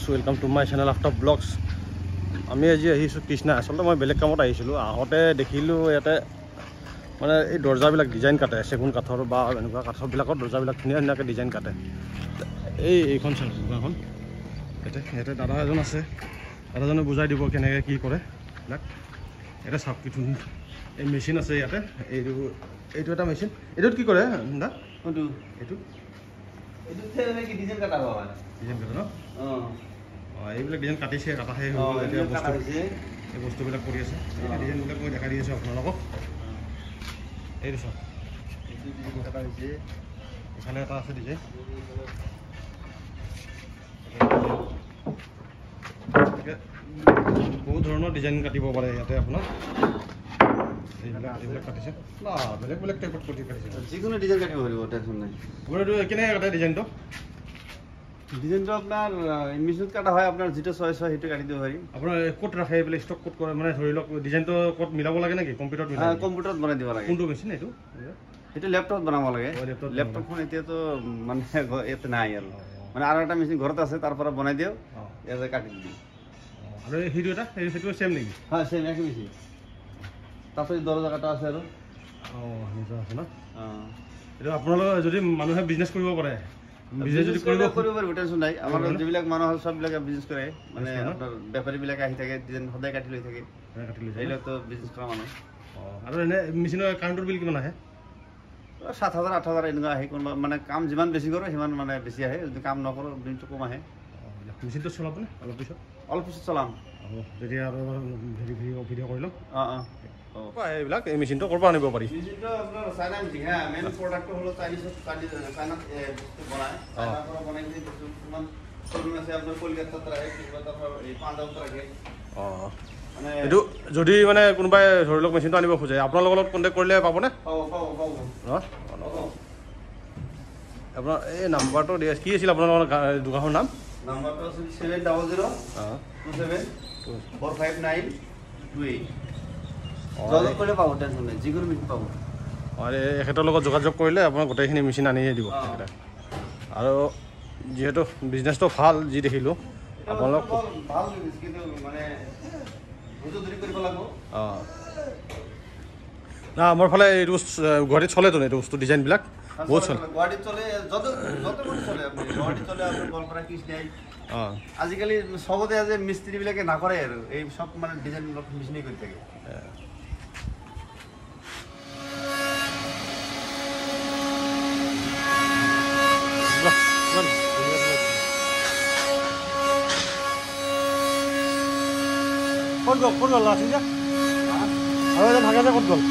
Welcome to my channel after blogs. আমি আজি আহিছোঁ কৃষ্ণা। আচলতে মই বেলেগ কামত আহিছিলোঁ। আহোঁতে দেখিলোঁ ইয়াতে মানে এই দৰ্জাবিলাক ডিজাইন কাটে, চেগুন কাঠৰ বা এনেকুৱা কাঠৰবিলাকত দৰ্জাবিলাক ধুনীয়া ধুনীয়াকৈ ডিজাইন কাটে। এইখন চাওক দোকানখন, ইয়াতে দাদা এজন আছে, দাদাজনে বুজাই দিব কেনেকৈ কি কৰে এইবিলাক। ইয়াতে চাওক কি ধুনীয়া এই মেচিন আছে ইয়াতে। এইটো এটা মেচিন। এইটোত কি কৰে দা? এইটো ডিজাইন কাটা হয়, ডিজাইন কাটে ন? অঁ এইবিলাক ডিজাইন কাটিছে, কাটা শেষ হৈ গ'ল। এতিয়া এই বস্তুবিলাক কৰি আছে। এই ডিজাইনবিলাক মই দেখাই দি আছোঁ আপোনালোকক। এইটো চাওক, এখানে এটা আছে ডিজাইন। বহুত ধৰণৰ ডিজাইন কাটিব পাৰে ইয়াতে আপোনাৰ। এইবিলাক কাটিছে না, বেলেগ বেলেগ টাইপত কাটিছে। যিকোনো ডিজাইন কাটিব পাৰিব, টেনশ্যন নাই। এইটো কেনেকৈ কাটে ডিজাইনটো? ডিজাইনটো আপোনাৰ মেচিনত কাটা হয়, আপোনাৰ যিটো চইচ হয় সেইটো কাটি দিব পাৰি। আপোনাৰ ক'ত ৰাখে এইবিলাক, ষ্টক ক'ত কৰে? মানে ধৰি লওক ডিজাইনটো ক'ত মিলাব লাগে নেকি? কম্পিউটাৰত মিলাব? কম্পিউটাৰত বনাই দিব লাগে। কোনটো মেচিন এইটো? সেইটো লেপটপত বনাব লাগে। লেপটপখন এতিয়াতো মানে ইয়াতে নাই আৰু, মানে আৰু এটা মেচিন ঘৰত আছে, তাৰ পৰা বনাই দিওঁ, ইয়াতে কাটি দিওঁ। আৰু সেইটো এটা সেইটো চেম নেকি? হয়, চেম একে মেচিন। তাৰপিছত দৰজা কাটা আছে আৰু। সেনেকুৱা আছে ন? অঁ, এইটো আপোনালোকে যদি মানুহে বিজনেছ কৰিব পাৰে, বিজনেছ যদি কৰিব পাৰিব, টেনশ্যন নাই। আমাৰ যিবিলাক মানুহ আছে চববিলাকে বিজনেছ কৰে, মানে আপোনাৰ বেপাৰীবিলাকে আহি থাকে, ডিজাইন সদায় কাটি লৈ থাকে, এইবিলাকতো বিজনেছ কৰা মানুহ। আৰু এনে মেচিনৰ কাৰেণ্টৰ বিল কিমান আহে? 7,000 8,000 এনেকুৱা আহে। কোনোবা মানে কাম যিমান বেছি কৰোঁ সিমান মানে বেছি আহে, যদি কাম নকৰোঁ বিলটো কম আহে। মেচিনটো চলাবনে অলপ পিছত? অলপ পিছত চলাম। হ'ব, তেতিয়া আৰু ভিডিঅ' কৰি ল'ম। অঁ এইবিলাক এই মেচিনটো ক'ৰ পৰা আনিব পাৰি? মেচিনটো আপোনাৰ চাইনা মেচিন, মেইন প্ৰডাক্টটো হ'ল চাইনাত বস্তু বনায়। চাইনাৰ পৰা বনাই কিনে কিছুমান শ্বৰুম আছে আপোনাৰ কলকাতাত ৰাখে, তাৰপৰা এই পাঞ্জাৱত ৰাখে। অঁ, মানে এইটো যদি মানে কোনোবাই ধৰি লওক মেচিনটো আনিব খোজে, আপোনালোকৰ লগত কণ্টেক্ট কৰিলে পাবনে? পাব। আপোনাৰ এই নাম্বাৰটো দিয়া কি আছিল আপোনালোকৰ দোকানৰ নাম? নাম্বাৰটো আছিল 700274592 যোগাযোগ কৰিলে পাব, টেনশ্যন নাই, যিকোনো মেচিন পাব। এখেতৰ লগত যোগাযোগ কৰিলে আপোনাৰ গোটেইখিনি মেচিন আনিয়ে দিব তেখেতে। আৰু যিহেতু বিজনেছটো ভাল যি দেখিলোঁ আপোনালোক ভাল, কিন্তু মানে কৰিব লাগিব। অঁ, না আমাৰ ফালে এইটো গুৱাহাটীত চলেতো এইটো বস্তু ডিজাইনবিলাক বহুত চলে। গুৱাহাটীত চলে, য'ত চলে। আপুনি গুৱাহাটীত চলে, আপোনাৰ গোৱালপাৰা কৃষ্ণাই। অঁ, আজিকালি চবতে আজি মিস্ত্ৰীবিলাকে নকৰে আৰু, এই চব মানে ডিজাইন মেচিনে কৰি থাকে। ক'ত গ'ল লাঠি যে আৰু এজন থাকে যে ক'ত গ'ল?